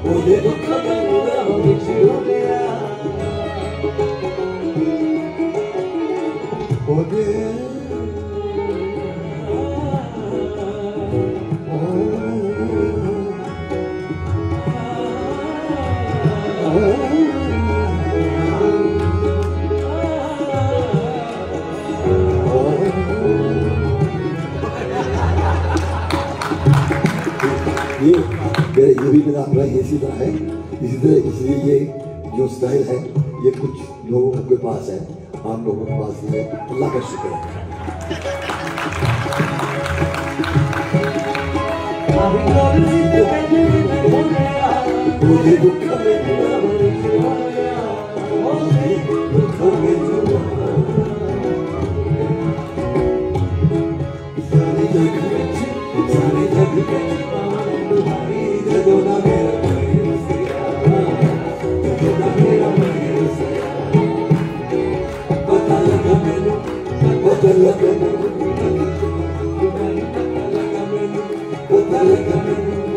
ਉਹਦੇ ਦੁੱਖਾਂ ਦਾ ਵਿੱਚ ਰੋਲਿਆ ਉਹਦੇ ये भी मेरा अपना इसी तरह है, इसी तरह इसलिए ये जो स्टाइल है ये कुछ लोगों के पास है, आम लोगों के पास नहीं है। अल्लाह का शुक्र है। Pata